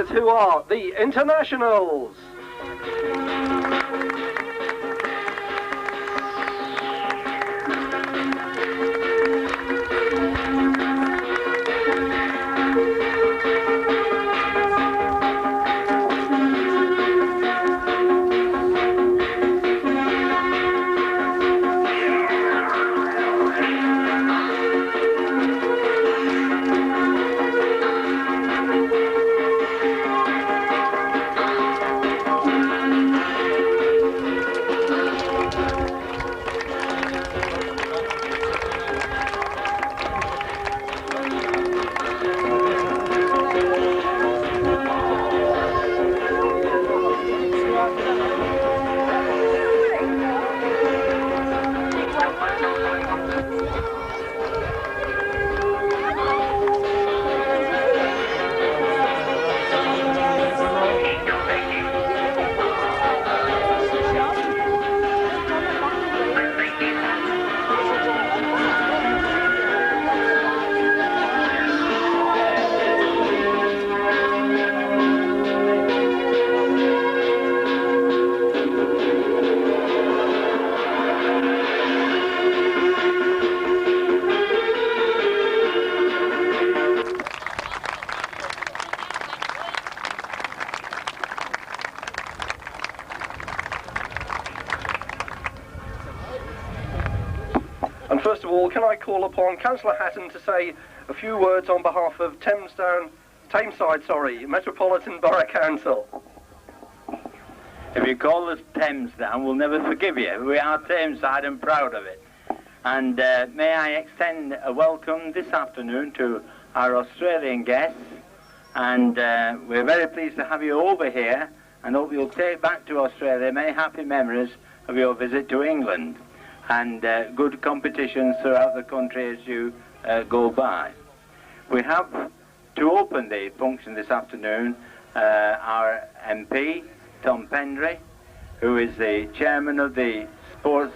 Who are the internationals. And first of all, can I call upon Councillor Hatton to say a few words on behalf of Tameside, Metropolitan Borough Council. If you call us Tameside, we'll never forgive you. We are Tameside and proud of it. And may I extend a welcome this afternoon to our Australian guests. And we're very pleased to have you over here, and hope you'll take back to Australia many happy memories of your visit to England, and good competitions throughout the country as you go by. We have, to open the function this afternoon, our MP, Tom Pendry, who is the chairman of the sports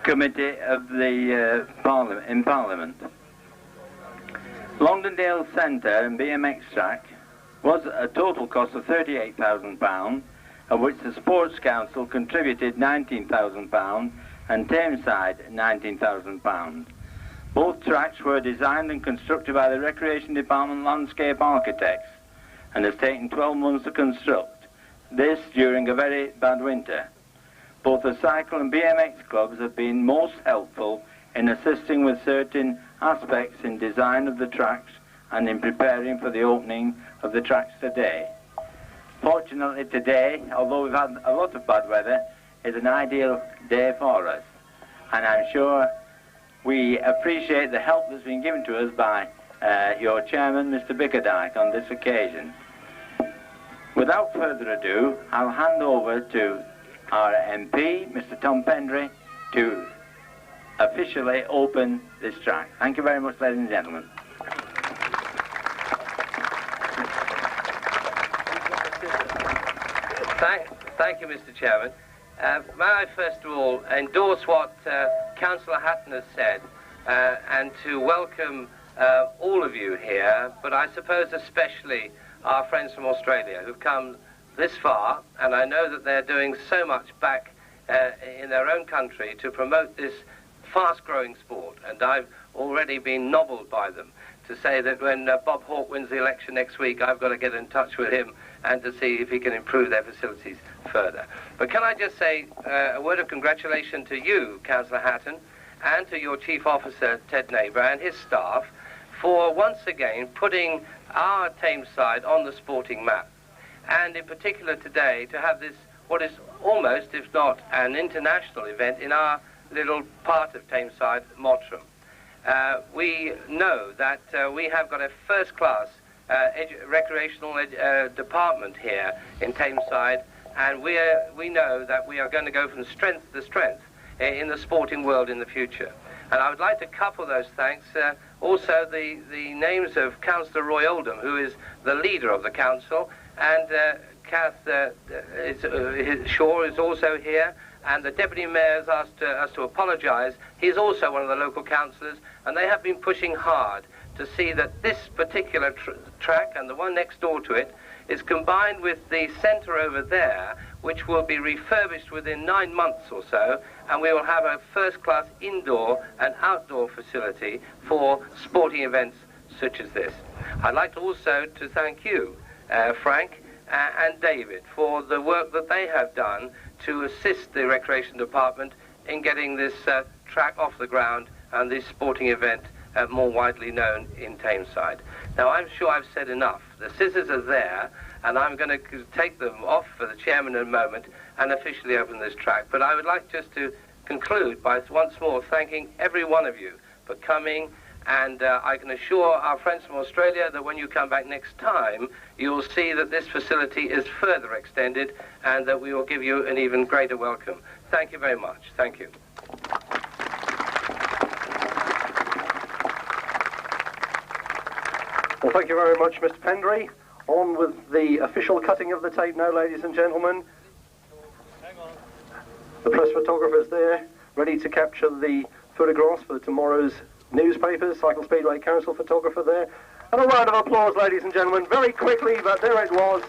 committee of the Parliament. Londondale Centre and BMX track was a total cost of £38,000, of which the Sports Council contributed £19,000 and Tameside £19,000. Both tracks were designed and constructed by the Recreation Department landscape architects, and has taken 12 months to construct, this during a very bad winter. Both the cycle and BMX clubs have been most helpful in assisting with certain aspects in design of the tracks and in preparing for the opening of the tracks today. Fortunately today, although we've had a lot of bad weather, is an ideal day for us, and I'm sure we appreciate the help that's been given to us by your chairman, Mr. Bickerdike, on this occasion. Without further ado, I'll hand over to our MP, Mr. Tom Pendry, to officially open this track. Thank you very much, ladies and gentlemen. Thank you, Mr. Chairman. May I first of all endorse what Councillor Hatton has said, and to welcome all of you here, but I suppose especially our friends from Australia who've come this far, and I know that they're doing so much back in their own country to promote this fast-growing sport, and I've already been nobbled by them to say that when Bob Hawke wins the election next week, I've got to get in touch with him and to see if he can improve their facilities further. But can I just say a word of congratulation to you, Councillor Hatton, and to your Chief Officer, Ted Neighbour, and his staff, for once again putting our Tameside on the sporting map. And in particular today, to have this, what is almost, if not an international event, in our little part of Tameside, Mottram. We know that we have got a first-class recreational department here in Tameside, and we know that we are going to go from strength to strength in the sporting world in the future. And I would like to couple those thanks, also the names of Councillor Roy Oldham, who is the leader of the council, and Kath Shaw is also here, and the Deputy Mayor's asked us to apologise. He's also one of the local councillors, and they have been pushing hard to see that this particular track and the one next door to it is combined with the centre over there, which will be refurbished within 9 months or so, and we will have a first-class indoor and outdoor facility for sporting events such as this. I'd like also to thank you, Frank and David, for the work that they have done to assist the Recreation Department in getting this track off the ground and this sporting event more widely known in Tameside. Now, I'm sure I've said enough. The scissors are there, and I'm going to take them off for the chairman in a moment and officially open this track. But I would like just to conclude by once more thanking every one of you for coming, and I can assure our friends from Australia that when you come back next time, you will see that this facility is further extended and that we will give you an even greater welcome. Thank you very much. Thank you. Well, thank you very much, Mr. Pendry. On with the official cutting of the tape now, ladies and gentlemen. Hang on. The press photographer's there, ready to capture the photographs for tomorrow's newspapers. Cycle Speedway Council photographer there. And a round of applause, ladies and gentlemen. Very quickly, but there it was.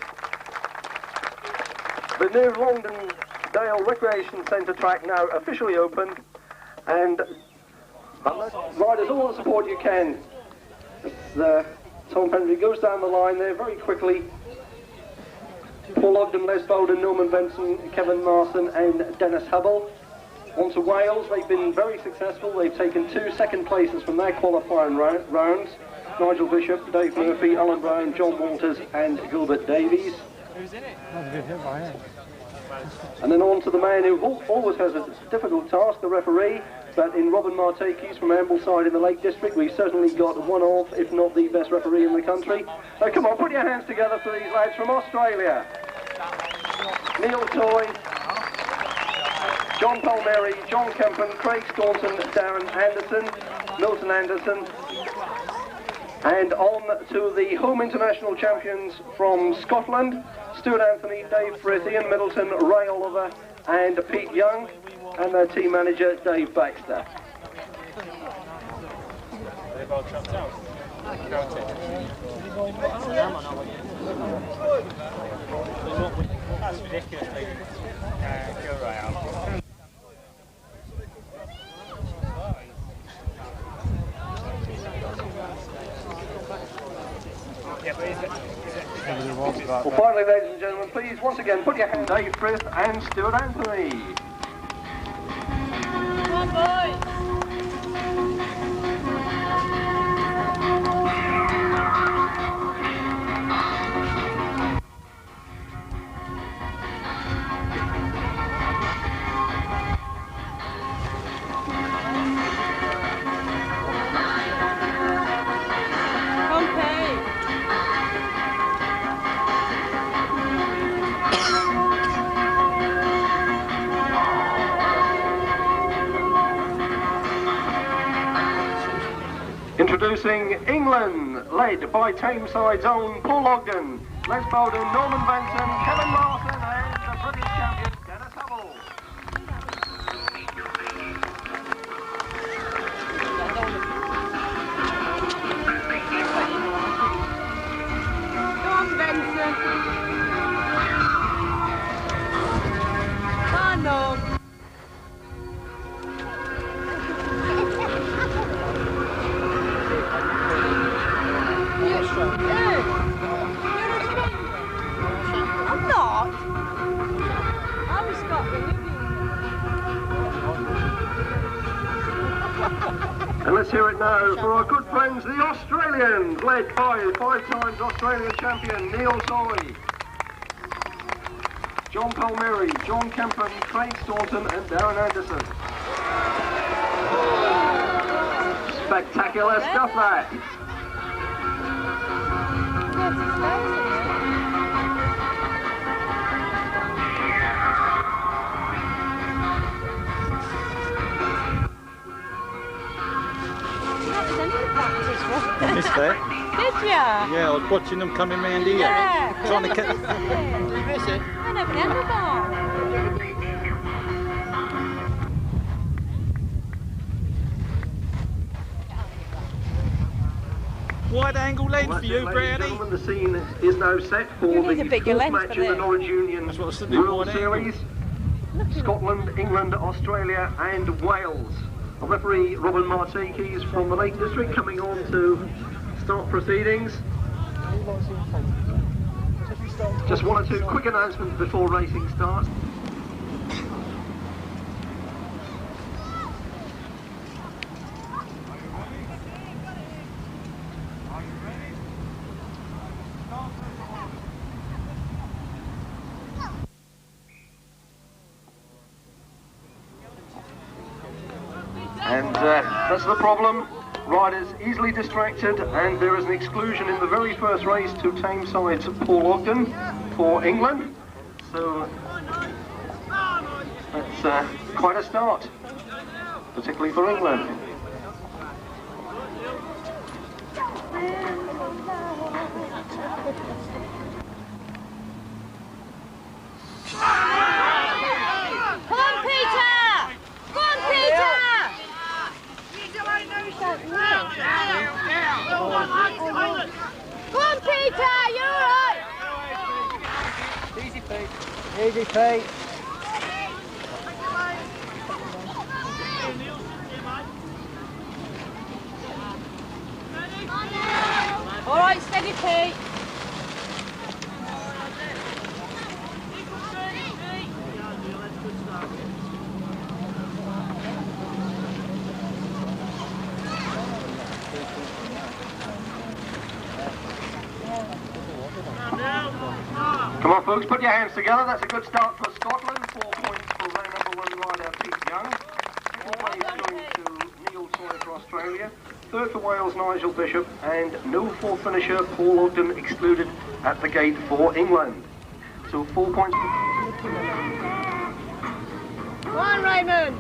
The new Longdendale Recreation Centre track now officially open. And riders, all the support you can. Tom Pendry goes down the line there very quickly. Paul Ogden, Les Bowden, Norman Benson, Kevin Marson and Dennis Hubble. On to Wales. They've been very successful. They've taken 2 second places from their qualifying rounds. Nigel Bishop, Dave Murphy, Alan Brown, John Walters and Gilbert Davies. Who's in it? And then on to the man who always has a difficult task, the referee. But in Robin Martakis from Ambleside in the Lake District, we've certainly got one of, if not the best referee in the country. So come on, put your hands together for these lads from Australia. Neil Toy, John Palmieri, John Kempen, Craig Staunton, Darren Anderson, Milton Anderson. And on to the home international champions from Scotland, Stuart Anthony, Dave Frith, Ian Middleton, Ray Oliver and Pete Young, and their team manager Dave Baxter. They've all chopped out. That's ridiculously good right out. Well, finally, ladies and gentlemen, please, once again, put your hands on Dave Frith and Stuart Anthony. Come on, boys! Introducing England, led by Tameside's own Paul Ogden, Les Bowden, Norman Benson, Kevin Marson and the British champion Dennis Hubble. Go on, Benson. Oh, no. I'm not. I'll be Scotland. And let's hear it now for our good friends, the Australians, led by 5-time Australian champion Neil Toy, John Palmieri, John Kempen, Craig Staunton and Darren Anderson. Spectacular stuff, that. I missed that. Did ya? Yeah, I was watching them coming round here. Yeah. Trying to catch. Did you miss it? I never did. Wide angle lens Well, for you, ladies and Brownie. gentlemen, the scene is now set for You need the a bigger fourth lens match for in the this. Norwich Union That's what I said, do World wide angle. Series. Scotland, England, Australia and Wales. A referee, Robin Martikis from the Lake District, coming on to start proceedings. Just one or two quick announcements before racing starts. And that's the problem. Riders easily distracted, and there is an exclusion in the very first race to Tameside's Paul Ogden for England. So that's quite a start, particularly for England. Come on, Peter! Go on, Peter! Go on, Peter! You're alright! Easy, Pete. Easy, Pete. Alright, steady, Pete. Come on folks, put your hands together. That's a good start for Scotland. 4 points for round number 1 rider Pete Young. Second place going to Neil Sawyer for Australia. Third for Wales, Nigel Bishop. And no fourth finisher, Paul Ogden, excluded at the gate for England. So 4 points. Come on, Raymond.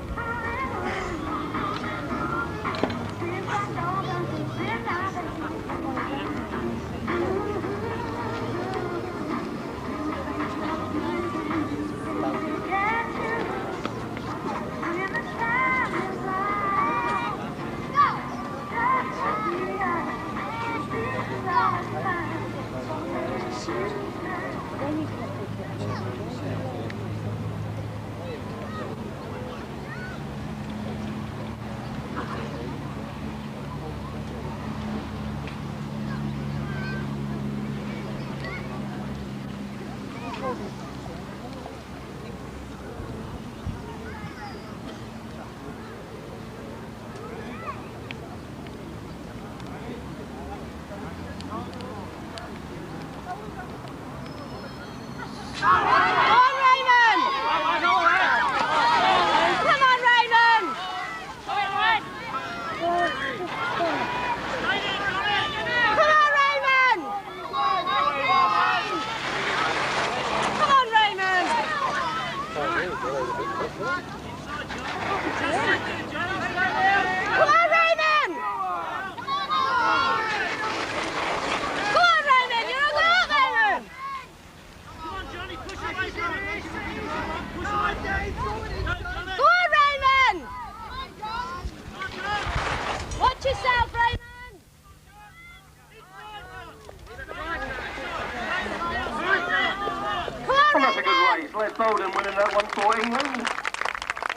Les Bowden winning that one for England.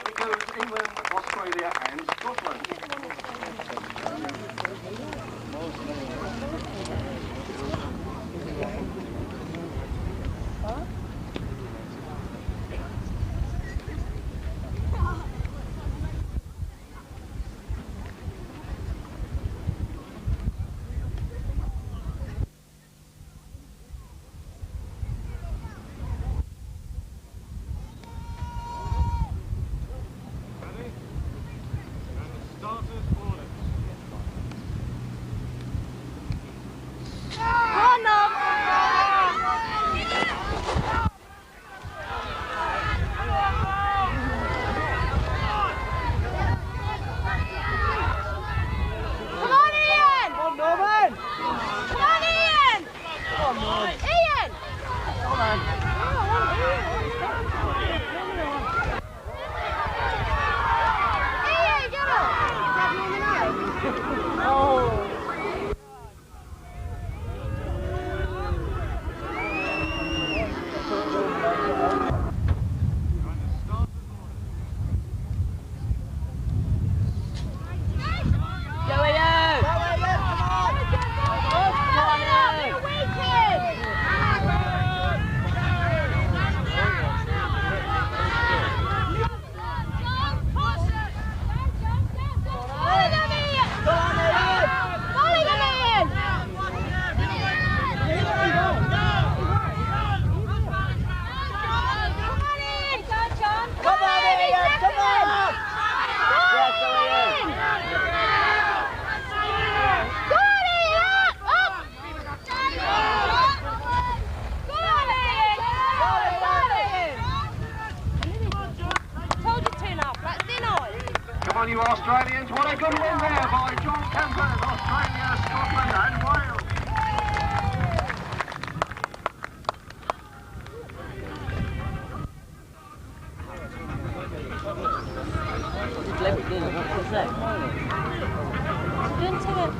It goes England, Australia and Scotland. into it.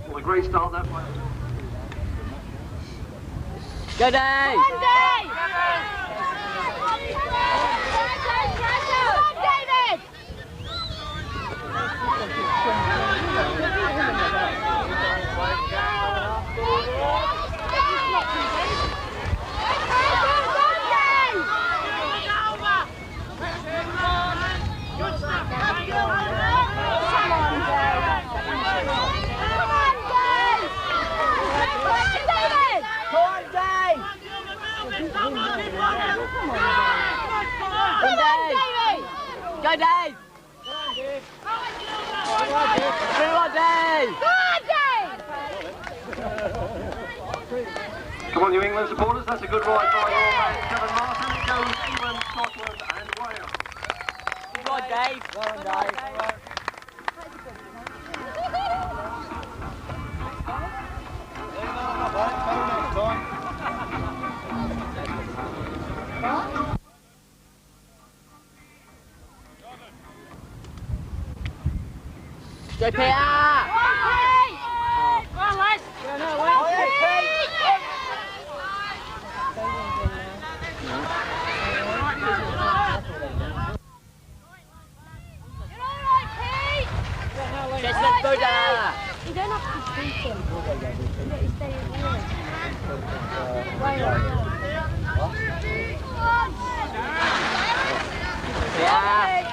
Well, a great start that way. Go, Dave! Come on, Dave! Come on, David! Go, Dave! Come on, Dave! Come on, New England supporters, that's a good ride by your man Kevin Martin. It goes England, Scotland and Wales. Come on, Dave! Well done, Dave. Go, Peter! Chestnut Buddha! You don't have to beat him. He's staying here. Yeah!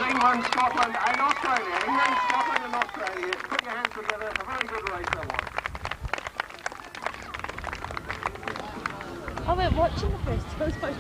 England, Scotland and Australia. England, Scotland and Australia. Put your hands together. A very good race that was. Oh, we're watching the first one.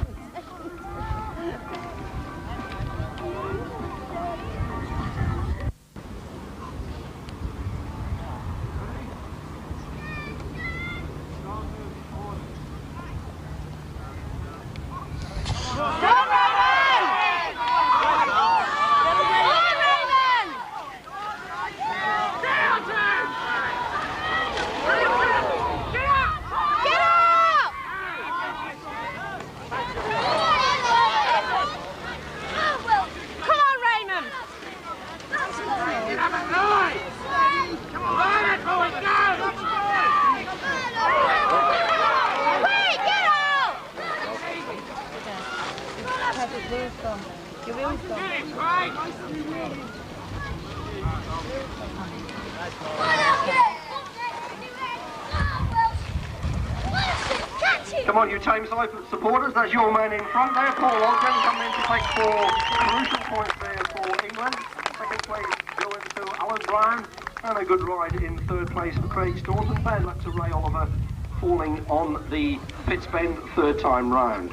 Come on, you Tameside supporters, that's your man in front there, Paul Ogden, coming in to take 4 crucial points there for England. Second place going to Alan Brown, and a good ride in third place for Craig Staunton. Bad luck to Ray Oliver, falling on the Fitzbend third time round.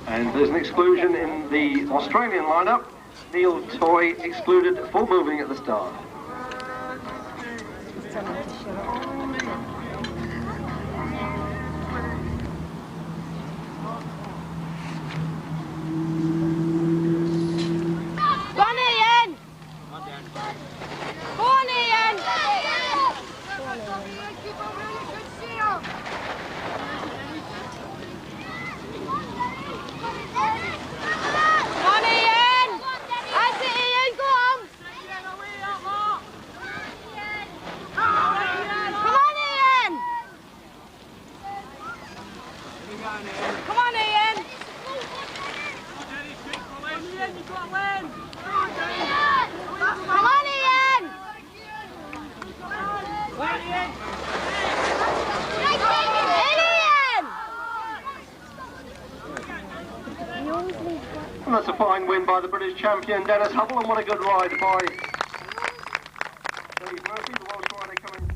And there's an exclusion in the Australian lineup. Neil Toy excluded for moving at the start. And that's a fine win by the British champion Dennis Hubble, and what a good ride by Steve Murphy, the Welsh rider coming.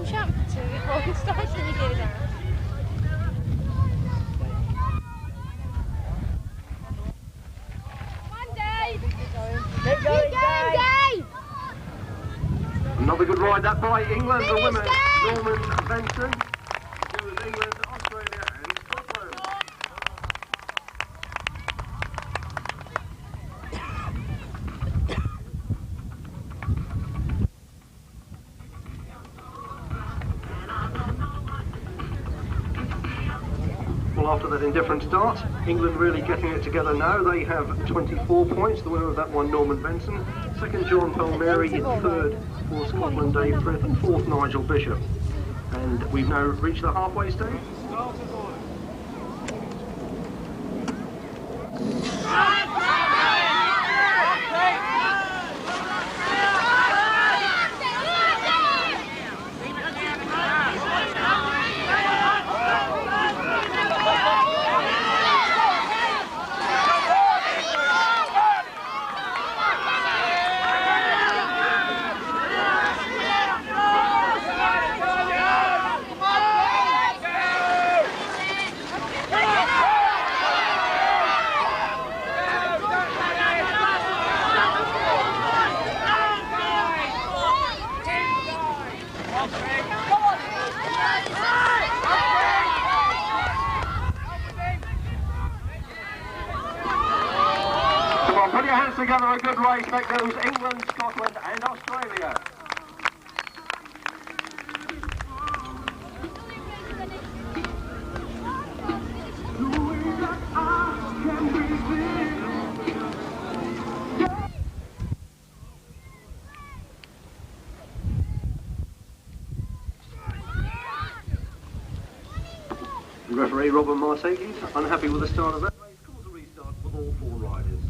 champ to before we started you do that. Keep going, Dave! Another good ride that by England, the women, Norman Benson. It was England, Australia and Scotland. Well, after that indifferent start, England really getting it together now. They have 24 points. The winner of that one, Norman Benson. Second, John Palmieri. Third for Scotland, Dave Frith. And fourth, Nigel Bishop. And we've now reached the halfway stage. Put your hands together, a good race. That goes England, Scotland and Australia. Referee Robin Martegis, unhappy with the start of that race, calls a restart with all four riders.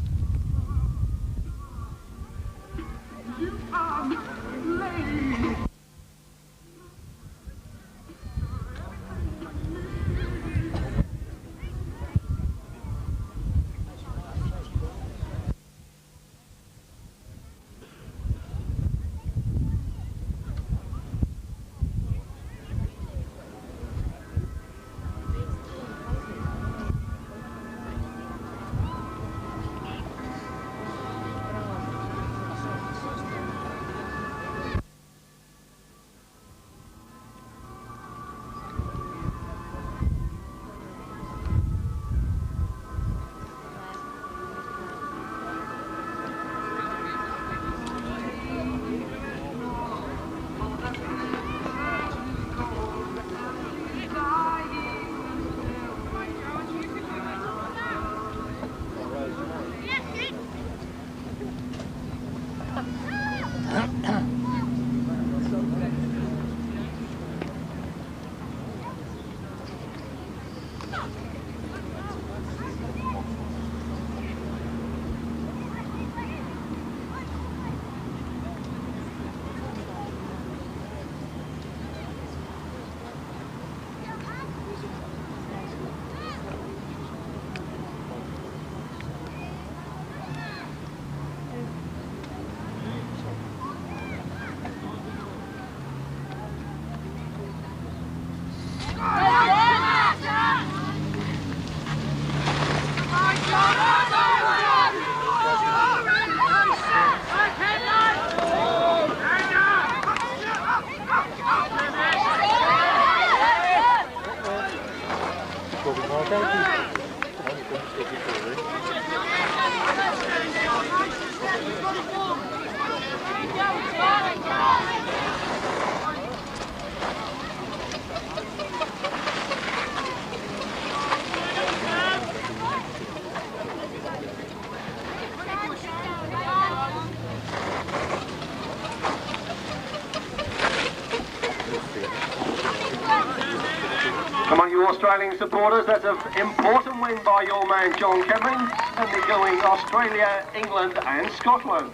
Among you Australian supporters, that's an important win by your man John Cameron, and they're going Australia, England and Scotland.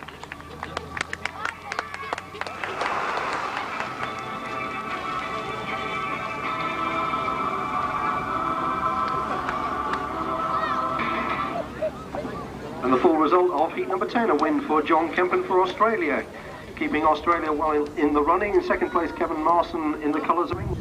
And the full result of heat number 10, a win for John Kempen for Australia. keeping Australia well in the running. In second place, Kevin Marson in the colours of England.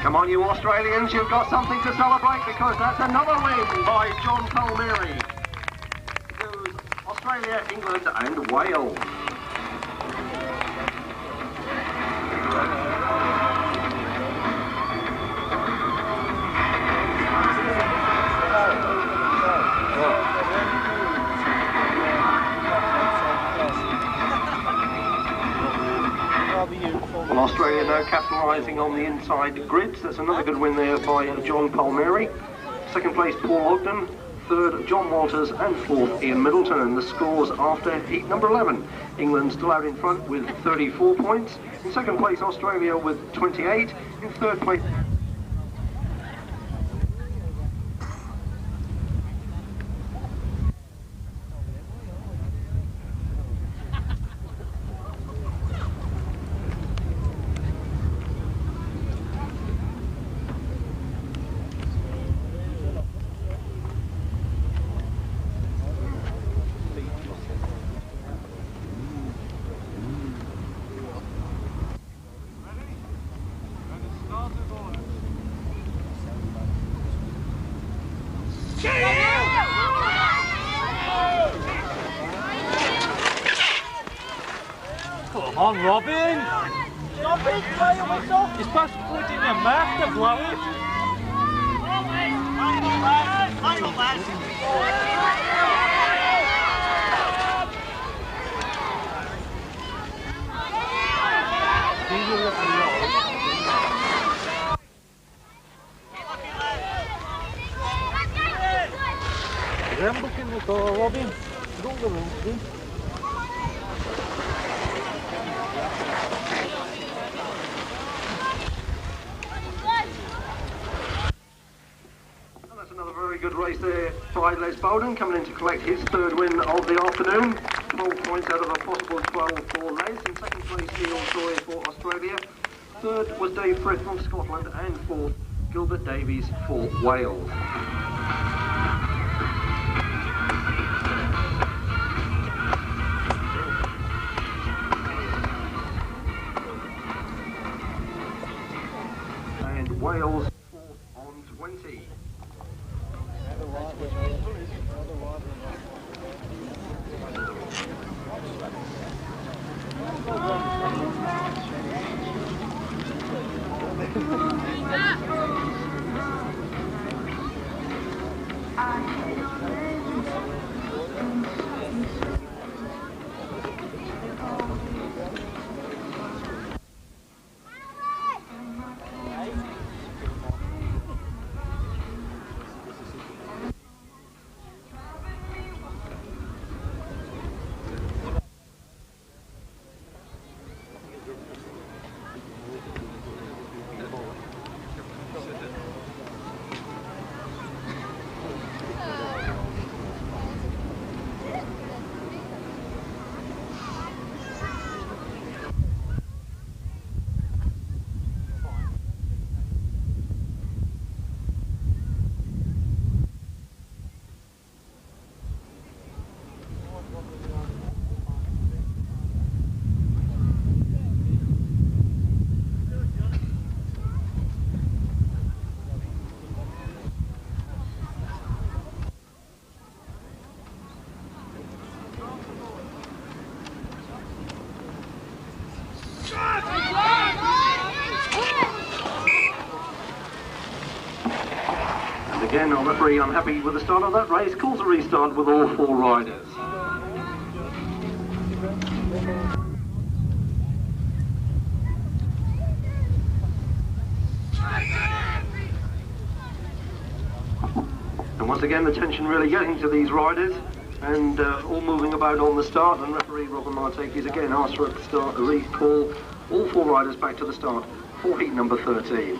Come on, you Australians, you've got something to celebrate because that's another win by John Palmieri. It goes Australia, England and Wales. Well, Australia now capitalising on the inside grids. That's another good win there by John Palmieri. Second place, Paul Ogden. Third, John Walters. And fourth, Ian Middleton. And the scores after heat number 11. England still out in front with 34 points. In second place, Australia with 28. In third place... Come on, Robin! Stop it, play your whistle! You're supposed to put it in the mouth to blow it! Hang on, lads! Look in the door, Robin. Go the roof in. Another very good race there by Les Bowden, coming in to collect his third win of the afternoon. 12 points out of a possible 12 for Les. In second place, Neil Joy for Australia. Third was Dave Frith from Scotland, and fourth, Gilbert Davies for Wales. And Wales fourth on 20. again, our referee unhappy with the start of that race, calls a restart with all 4 riders. And once again, the tension really getting to these riders, and all moving about on the start, and referee Robin Martek is again asked for a recall all 4 riders back to the start for heat number 13.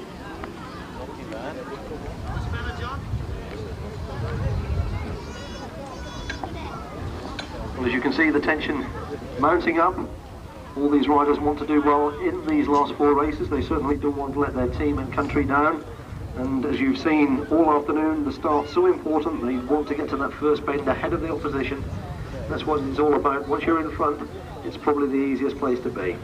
Well, as you can see, the tension mounting up. All these riders want to do well in these last 4 races. They certainly don't want to let their team and country down. And as you've seen all afternoon, the start's so important. They want to get to that first bend ahead of the opposition. That's what it's all about. Once you're in front, it's probably the easiest place to be.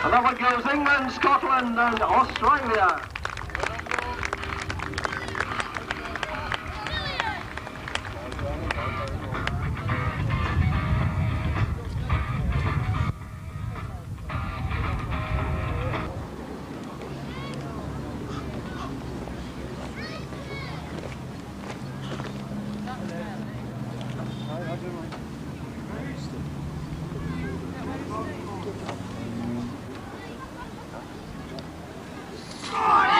And up it goes England, Scotland and Australia. Oh,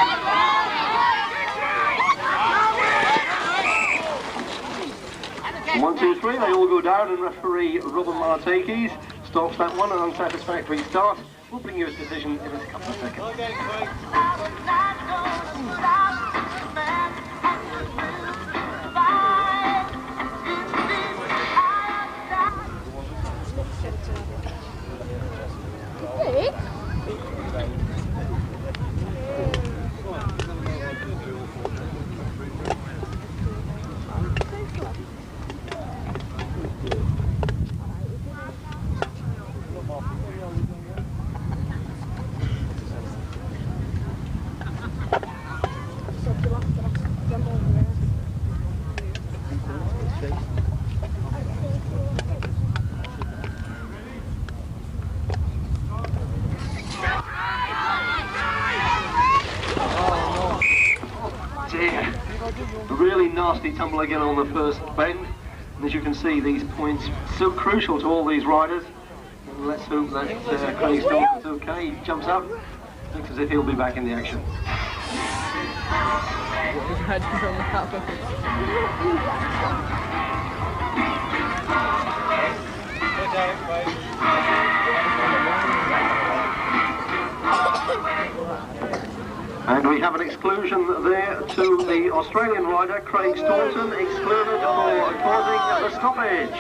down, and referee Robin Martakis stops that one. An unsatisfactory start. We'll bring you a decision in a couple of seconds. A really nasty tumble again on the first bend, and as you can see, these points so crucial to all these riders. And let's hope that Craig Staunton's okay. He jumps up, looks as if he'll be back in the action. And we have an exclusion there to the Australian rider, Craig Staunton, excluded for causing the stoppage.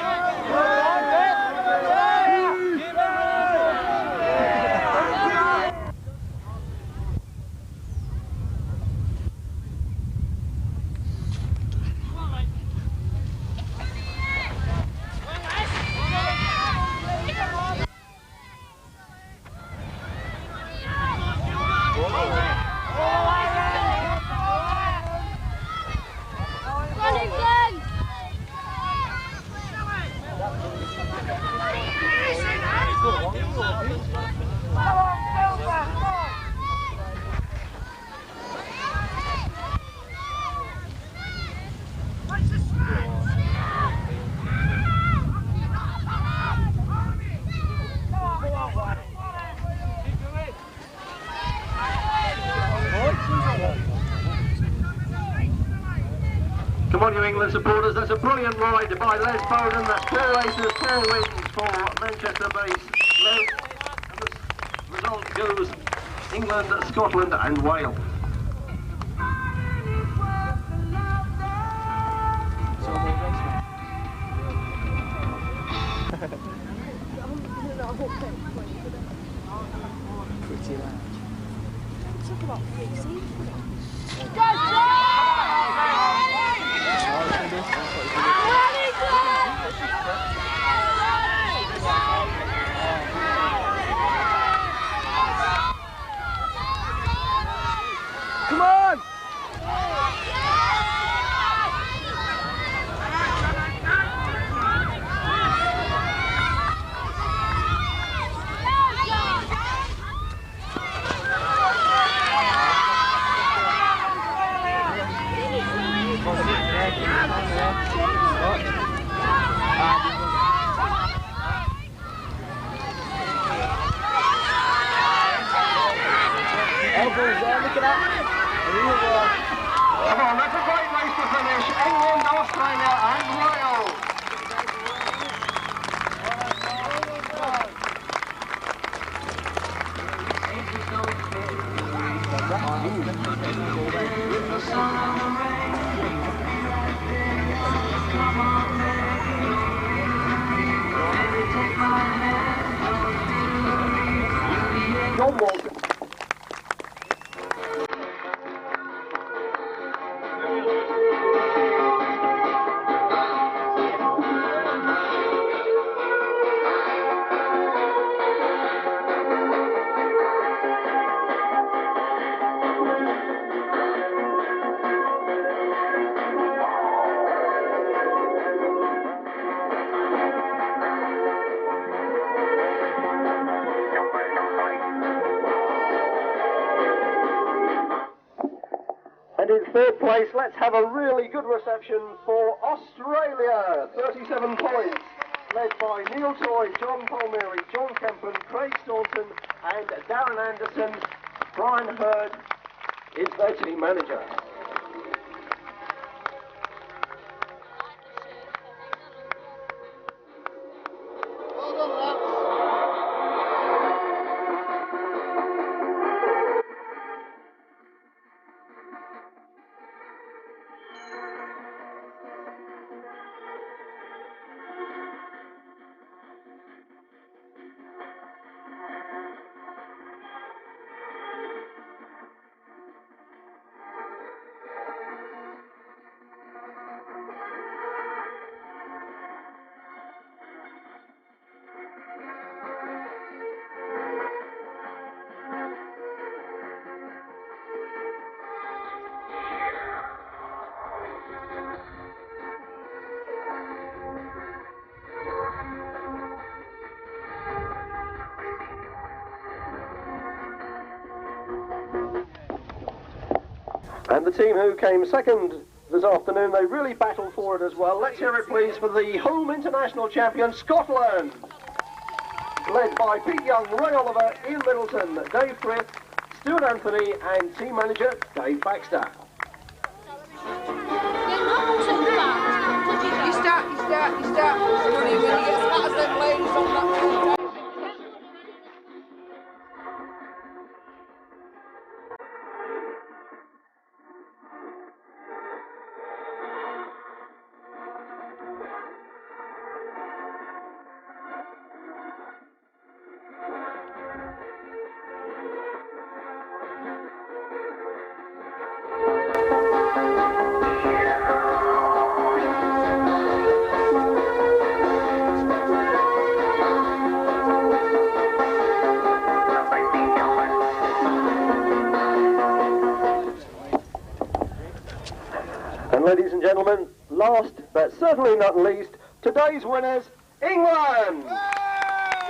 Come on, you England supporters, that's a brilliant ride by Les Bowden. That's 4 races, 4 wins for Manchester-based Les. And the result goes England, Scotland and Wales. Pretty loud. Talk about crazy. Come on! Look at that. Come on, that's a great race to finish. England, Australia and Wales. John Walton. And in third place, let's have a really good reception for Australia. 37 points, led by Neil Toy, John Palmieri, John Kempen, Craig Staunton and Darren Anderson. Brian Hurd is their team manager. And the team who came second this afternoon, they really battled for it as well. Let's hear it please for the home international champion, Scotland. Led by Pete Young, Ray Oliver, Ian Middleton, Dave Frith, Stuart Anthony and team manager Dave Baxter. You start. When you get as fat as them ladies on that field. Ladies and gentlemen, last but certainly not least, today's winners, England!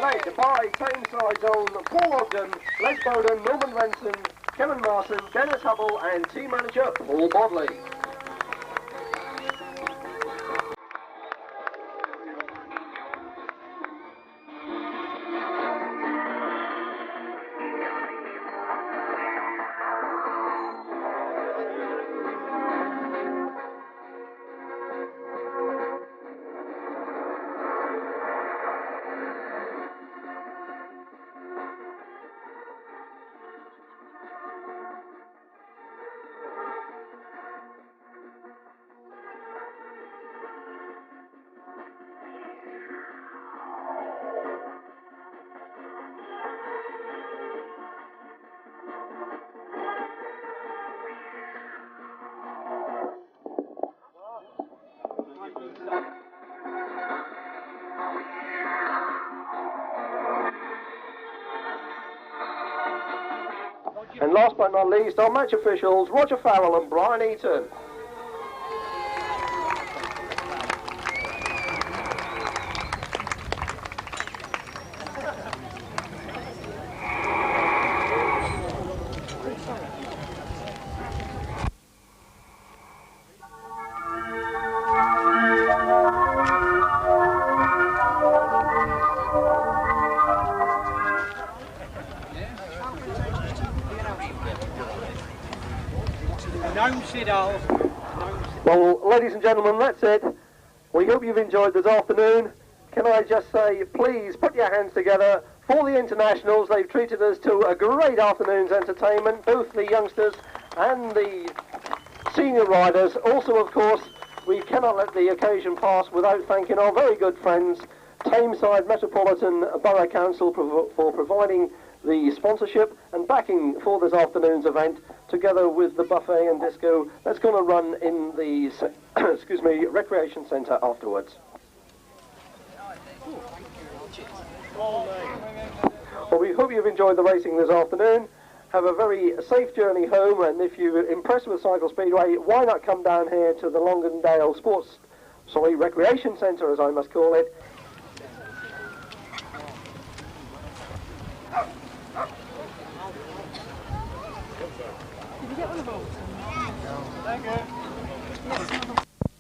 Led by Tameside's own Paul Ogden, Les Bowden, Norman Benson, Kevin Marson, Dennis Hubble and team manager Paul Bodley. And last but not least, our match officials, Roger Farrell and Brian Eaton. Well, ladies and gentlemen, that's it. We hope you've enjoyed this afternoon. Can I just say, please put your hands together for the internationals. They've treated us to a great afternoon's entertainment, both the youngsters and the senior riders. Also, of course, we cannot let the occasion pass without thanking our very good friends, Tameside Metropolitan Borough Council, for providing the sponsorship and backing for this afternoon's event, together with the buffet and disco that's going to run in the excuse me, recreation centre afterwards. Well, we hope you've enjoyed the racing this afternoon. Have a very safe journey home, and if you're impressed with Cycle Speedway, why not come down here to the Longdendale Recreation Centre, as I must call it. Did you get one of those? Thank you.